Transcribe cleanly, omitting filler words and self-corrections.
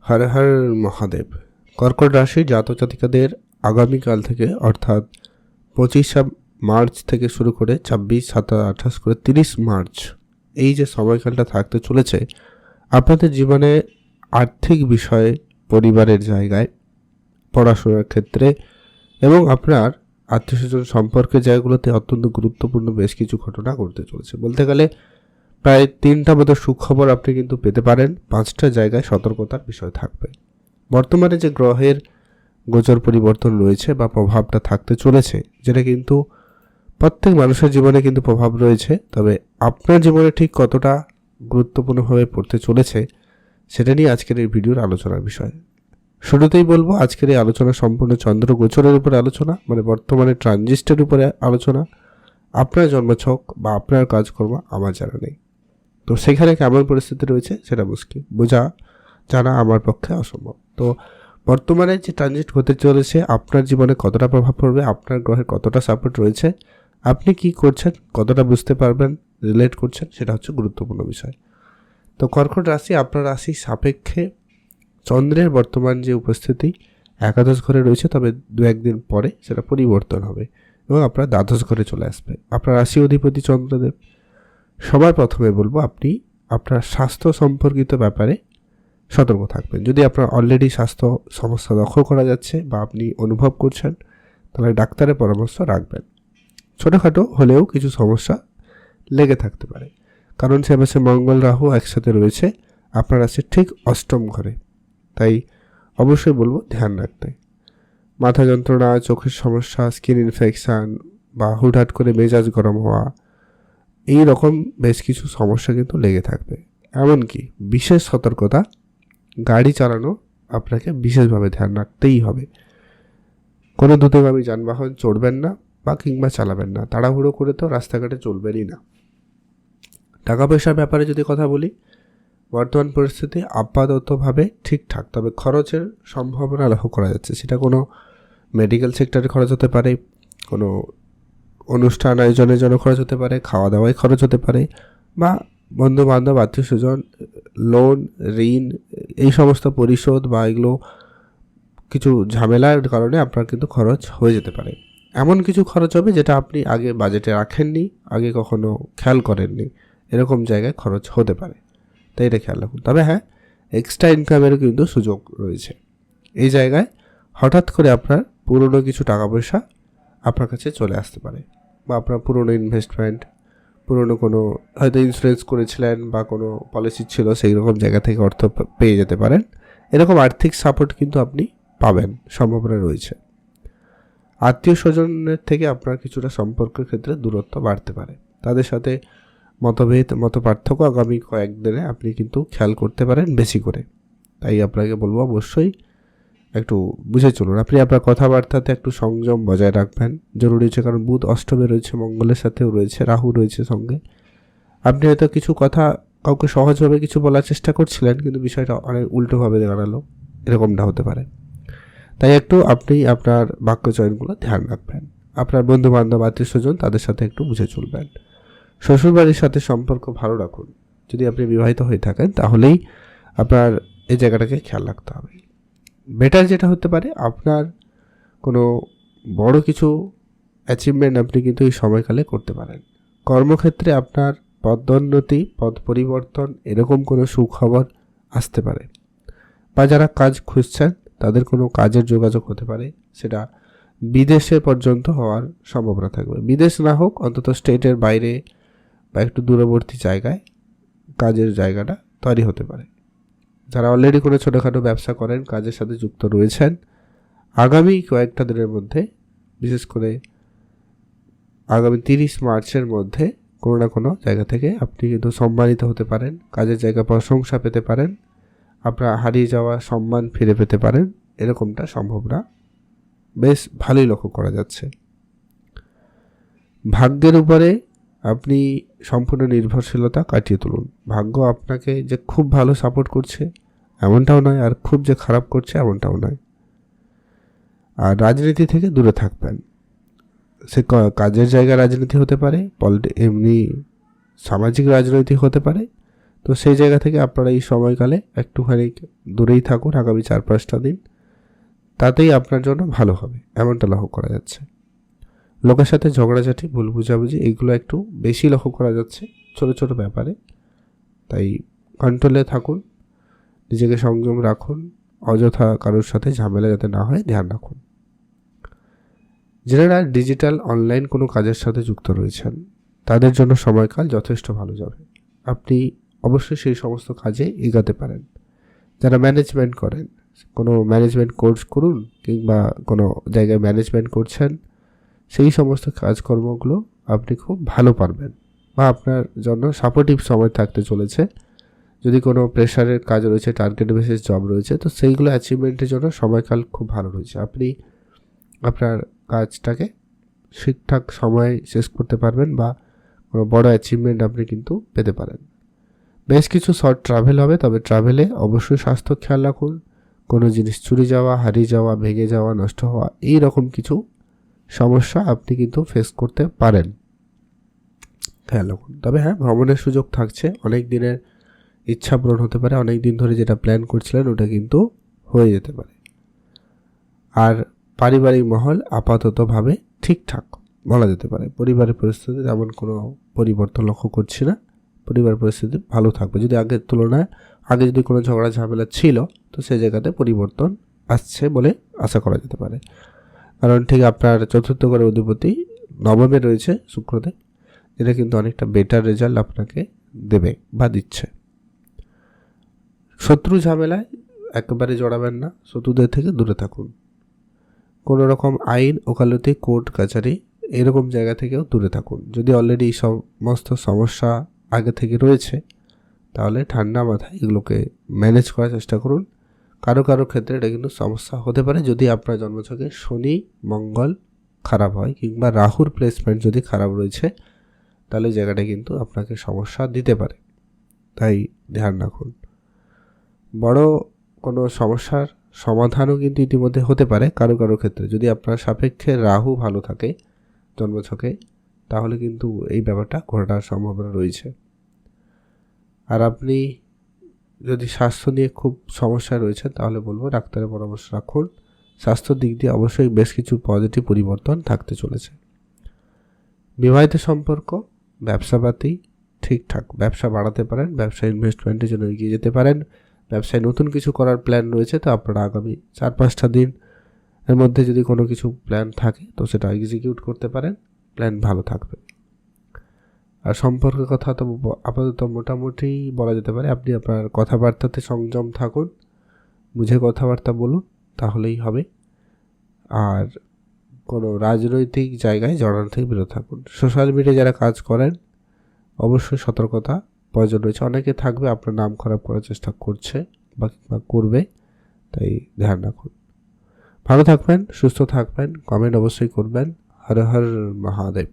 হর হর মহাদেব। কর্কট রাশি জাতক জাতিকাদের আগামীকাল থেকে অর্থাৎ 25 মার্চ থেকে শুরু করে 26, 27, 28 করে 30 মার্চ এই যে সময়কালটা থাকতে চলেছে, আপনাদের জীবনে আর্থিক বিষয়ে, পরিবারের জায়গায়, পড়াশোনার ক্ষেত্রে এবং আপনার আত্মীয়স্বজন সম্পর্কের জায়গাগুলোতে অত্যন্ত গুরুত্বপূর্ণ বেশ কিছু ঘটনা ঘটতে চলেছে। বলতে গেলে প্রায় 3টা মতো সুখবর আপনি কিন্তু পেতে পারেন। 5টা জায়গায় সতর্কতার বিষয় থাকবে। বর্তমানে যে গ্রহের গোচর পরিবর্তন রয়েছে বা প্রভাবটা থাকতে চলেছে, যেটা কিন্তু প্রত্যেক মানুষের জীবনে কিন্তু প্রভাব রয়েছে, তবে আপনার জীবনে ঠিক কতটা গুরুত্বপূর্ণভাবে পড়তে চলেছে সেটা নিয়ে আজকের এই ভিডিওর আলোচনার বিষয়। শুরুতেই বলবো, আজকের এই আলোচনা সম্পূর্ণ চন্দ্র গোচরের উপরে আলোচনা, মানে বর্তমানে ট্রানজিস্টের উপরে আলোচনা। আপনার জন্মছক বা আপনার কাজকর্ম আমার জানা নেই, তো সেখানে কেমন পরিস্থিতি রয়েছে সেটা জানা আমার পক্ষে অসম্ভব। তো বর্তমানে যে ট্রানজিট হতে চলেছে আপনার জীবনে কতটা প্রভাব পড়বে, আপনার গ্রহের কতটা সাপোর্ট রয়েছে, আপনি কি করছেন, কতটা বুঝতে পারবেন, রিলেট করছেন, সেটা হচ্ছে গুরুত্বপূর্ণ বিষয়। তো কর্কট রাশি, আপনার রাশি সাপেক্ষে চন্দ্রের বর্তমান যে উপস্থিতি একাদশ ঘরে রয়েছে, তবে 2-1 দিন পরে সেটা পরিবর্তন হবে এবং আপনার দ্বাদশ ঘরে চলে আসবে। আপনার রাশি অধিপতি চন্দ্রদেব। সবার প্রথমে বলবো, আপনি আপনার স্বাস্থ্য সম্পর্কিত ব্যাপারে সতর্ক থাকবেন। যদি আপনার অলরেডি স্বাস্থ্য সমস্যা লক্ষ্য করা যাচ্ছে বা আপনি অনুভব করছেন, তাহলে ডাক্তারের পরামর্শ রাখবেন। ছোটোখাটো হলেও কিছু সমস্যা লেগে থাকতে পারে, কারণ সে মাসে মঙ্গল রাহু একসাথে রয়েছে আপনার আছে ঠিক 8ম ঘরে। তাই অবশ্যই বলবো ধ্যান রাখতে। মাথা যন্ত্রণা, চোখের সমস্যা, স্কিন ইনফেকশান বা হুটহাট করে মেজাজ গরম হওয়া, এই রকম বেশ কিছু সমস্যা কিন্তু লেগে থাকবে। এমনকি বিশেষ সতর্কতা, গাড়ি চালানো আপনাকে বিশেষভাবে ধ্যান রাখতেই হবে। কোনো দ্রুতগামী যানবাহন চড়বেন না বা কিংবা চালাবেন না। তাড়াহুড়ো করে তো রাস্তাঘাটে চলবেনই না। টাকা পয়সার ব্যাপারে যদি কথা বলি, বর্তমান পরিস্থিতি আপাততভাবে ঠিকঠাক, তবে খরচের সম্ভাবনা লক্ষ্য করা যাচ্ছে। সেটা কোনো মেডিকেল সেক্টরে খরচ হতে পারে, কোনো অনুষ্ঠান আয়োজনের জন্য খরচ হতে পারে, খাওয়া দাওয়ায় খরচ হতে পারে, বা বন্ধু বান্ধব, আত্মীয় স্বজন, লোন, ঋণ, এই সমস্ত পরিশোধ বা এগুলো কিছু ঝামেলার কারণে আপনার কিন্তু খরচ হয়ে যেতে পারে। এমন কিছু খরচ হবে যেটা আপনি আগে বাজেটে রাখেননি, আগে কখনো খেয়াল করেননি, এরকম জায়গায় খরচ হতে পারে। তাই এটা খেয়াল রাখুন। তবে হ্যাঁ, এক্সট্রা ইনকামেরও কিন্তু সুযোগ রয়েছে। এই জায়গায় হঠাৎ করে আপনার পুরনো কিছু টাকা পয়সা আপনার কাছে চলে আসতে পারে, বা আপনার পুরনো ইনভেস্টমেন্ট, পুরনো কোনো হয়তো ইন্স্যুরেন্স করেছিলেন বা কোনো পলিসি ছিল, সেই রকম জায়গা থেকে অর্থ পেয়ে যেতে পারেন। এরকম আর্থিক সাপোর্ট কিন্তু আপনি পাবেন, সম্ভাবনা রয়েছে। আত্মীয় স্বজনের থেকে আপনার কিছুটা সম্পর্কের ক্ষেত্রে দূরত্ব বাড়তে পারে। তাদের সাথে মত পার্থক্য আগামী কয়েকদিনে আপনি কিন্তু খেয়াল করতে পারেন বেশি করে। তাই আপনাকে বলবো, অবশ্যই একটু বুঝে চলুন। আপনি আপনার কথাবার্তাতে একটু সংযম বজায় রাখবেন, জরুরি হচ্ছে, কারণ বুধ 8মে রয়েছে, মঙ্গলের সাথেও রয়েছে, রাহু রয়েছে সঙ্গে। আপনি হয়তো কিছু কথা কাউকে সহজভাবে কিছু বলার চেষ্টা করছিলেন, কিন্তু বিষয়টা অনেক উল্টোভাবে দাঁড়ালো, এরকমটা হতে পারে। তাই একটু আপনি আপনার বাক্য চয়নগুলো ধ্যান রাখবেন। আপনার বন্ধু বান্ধব, আত্মীয় স্বজন, তাদের সাথে একটু বুঝে চলবেন। শ্বশুরবাড়ির সাথে সম্পর্ক ভালো রাখুন। যদি আপনি বিবাহিত হয়ে থাকেন, তাহলেই আপনার এই জায়গাটাকে খেয়াল রাখতে হবে। বেটার যেটা হতে পারে, আপনার কোনো বড় কিছু অ্যাচিভমেন্ট আপনি কিন্তু এই সময়কালে করতে পারেন। কর্মক্ষেত্রে আপনার পদোন্নতি, পদ পরিবর্তন, এরকম কোনো সুখবর আসতে পারে। বা যারা কাজ খুঁজছেন তাদের কোনো কাজের যোগাযোগ হতে পারে, সেটা বিদেশে পর্যন্ত হওয়ার সম্ভাবনা থাকবে। বিদেশ না হোক, অন্তত স্টেটের বাইরে বা একটু দূরবর্তী জায়গায় কাজের জায়গাটা তৈরি হতে পারে। যারা অলরেডি কোনো ছোটোখাটো ব্যবসা করেন, কাজের সাথে যুক্ত রয়েছেন, আগামী কয়েকটা দিনের মধ্যে, বিশেষ করে আগামী 30 মার্চের মধ্যে কোনো না কোনো জায়গা থেকে আপনি কিন্তু সম্মানিত হতে পারেন, কাজের জায়গা প্রশংসা পেতে পারেন, আপনার হারিয়ে যাওয়া সম্মান ফিরে পেতে পারেন। এরকমটা সম্ভাবনা বেশ ভালোই লক্ষ্য করা যাচ্ছে। ভাগ্যের উপরে আপনি সম্পূর্ণ নির্ভরশীলতা কাটিয়ে তুলুন। ভাগ্য আপনাকে যে খুব ভালো সাপোর্ট করছে এমনটাও নয়, আর খুব যে খারাপ করছে এমনটাও নয়। আর রাজনীতি থেকে দূরে থাকবেন। সে কাজের জায়গা রাজনীতি হতে পারে, এমনি সামাজিক রাজনীতি হতে পারে, তো সেই জায়গা থেকে আপনারা এই সময়কালে একটুখানি দূরেই থাকুন আগামী 4-5টা দিন, তাতেই আপনার জন্য ভালো হবে, এমনটা লক্ষ্য করা যাচ্ছে। লোকের সাথে ঝগড়াঝাটি, ভুল বুঝাবুঝি এইগুলো একটু বেশি লক্ষ্য করা যাচ্ছে ছোট ছোট ব্যাপারে, তাই কন্ট্রোলে থাকুন, নিজেকে সংযম রাখুন, অযথা কারোর সাথে ঝামেলা যাতে না হয় ধ্যান রাখুন। যারা ডিজিটাল অনলাইন কোনো কাজের সাথে যুক্ত রয়েছেন তাদের জন্য সময়কাল যথেষ্ট ভালো যাবে, আপনি অবশ্যই সেই সমস্ত কাজে এগাতে পারেন। যারা ম্যানেজমেন্ট করেন, কোনো ম্যানেজমেন্ট কোর্স করুন কিংবা কোনো জায়গায় ম্যানেজমেন্ট করছেন, সেই সমস্ত কাজকর্মগুলো আপনি খুব ভালো পারবেন বা আপনার জন্য সাপোর্টিভ সময় থাকতে চলেছে। যদি কোনো প্রেশারের কাজ রয়েছে, টার্গেট বেসিস জব রয়েছে, তো সেইগুলো অ্যাচিভমেন্টের জন্য সময়কাল খুব ভালো রয়েছে। আপনি আপনার কাজটাকে ঠিকঠাক সময়ে শেষ করতে পারবেন বা কোনো বড় অ্যাচিভমেন্ট আপনি কিন্তু পেতে পারেন। বেশ কিছু শর্ট ট্রাভেল হবে, তবে ট্রাভেলে অবশ্যই স্বাস্থ্য খেয়াল রাখুন। কোনো জিনিস চুরি যাওয়া, হারিয়ে যাওয়া, ভেঙে যাওয়া, নষ্ট হওয়া, এই রকম কিছু সমস্যা আপনি কিন্তু ফেস করতে পারেন, খেয়াল রাখুন। তবে হ্যাঁ, ভ্রমণের সুযোগ থাকছে, অনেক দিনের ইচ্ছা পূরণ হতে পারে, অনেক দিন ধরে যেটা প্ল্যান করছিলেন ওটা কিন্তু হয়ে যেতে পারে। আর পারিবারিক মহল আপাততভাবে ঠিকঠাক বলা যেতে পারে, পরিবারের পরিস্থিতি তেমন কোনো পরিবর্তন লক্ষ্য করছি না, পরিবার পরিস্থিতি ভালো থাকবে। যদি আগের তুলনায় আগে যদি কোনো ঝগড়া ঝামেলা ছিল, তো সেই জায়গাতে পরিবর্তন আসছে বলে আশা করা যেতে পারে। কারণ ঠিক আপনার চতুর্থ ঘরের অধিপতি নবমে রয়েছে শুক্রদেব, এটা কিন্তু অনেকটা বেটার রেজাল্ট আপনাকে দেবে বা দিচ্ছে। শত্রু ঝামেলায় একেবারে জড়াবেন না, শত্রুদের থেকে দূরে থাকুন। কোনো রকম আইন, ওকালতি, কোর্ট কাছারি এরকম জায়গা থেকেও দূরে থাকুন। যদি অলরেডি এই সমস্ত সমস্যা আগে থেকে রয়েছে, তাহলে ঠান্ডা মাথায় এগুলোকে ম্যানেজ করার চেষ্টা করুন। কারো কারো ক্ষেত্রে এটা কিন্তু সমস্যা হতে পারে যদি আপনার জন্মছকে শনি মঙ্গল খারাপ হয় কিংবা রাহুর প্লেসমেন্ট যদি খারাপ রয়েছে, তাহলে জায়গাটা কিন্তু আপনাকে সমস্যা দিতে পারে, তাই ধ্যান রাখুন। বড় কোনো সমস্যার সমাধানও কিন্তু ইতিমধ্যে হতে পারে কারো কারো ক্ষেত্রে, যদি আপনার সাপেক্ষে রাহু ভালো থাকে জন্মছকে, তাহলে কিন্তু এই ব্যাপারটা ঘটার সম্ভাবনা রয়েছে। আর আপনি যদি স্বাস্থ্য নিয়ে খুব সমস্যা রয়েছে, তাহলে বলবো ডাক্তারের পরামর্শ রাখুন। স্বাস্থ্যর দিক দিয়ে অবশ্যই বেশ কিছু পজিটিভ পরিবর্তন থাকতে চলেছে। বিবাহিত সম্পর্ক, ব্যবসাপাতি ঠিকঠাক, ব্যবসা বাড়াতে পারেন, ব্যবসা ইনভেস্টমেন্টের জন্য এগিয়ে যেতে পারেন। ব্যবসায় নতুন কিছু করার প্ল্যান রয়েছে, তো আপনারা আগামী 4-5টা দিন এর মধ্যে যদি কোনো কিছু প্ল্যান থাকে তো সেটা এক্সিকিউট করতে পারেন, প্ল্যান ভালো থাকবে। আর সম্পর্কের কথা তো আপাতত মোটামুটি বলা যেতে পারে, আপনি আপনার কথাবার্তাতে সংযম থাকুন, বুঝে কথাবার্তা বলুন, তাহলেই হবে। আর কোনো রাজনৈতিক জায়গায় জড়ানো থেকে বিরত থাকুন। সোশ্যাল মিডিয়ায় যারা কাজ করেন অবশ্যই সতর্কতা প্রয়োজন রয়েছে। অনেকে থাকবে আপনার নাম খারাপ করার চেষ্টা করছে বা করবে, তাই ধ্যান রাখুন। ভালো থাকবেন, সুস্থ থাকবেন, কমেন্ট অবশ্যই করবেন। হর হর মহাদেব।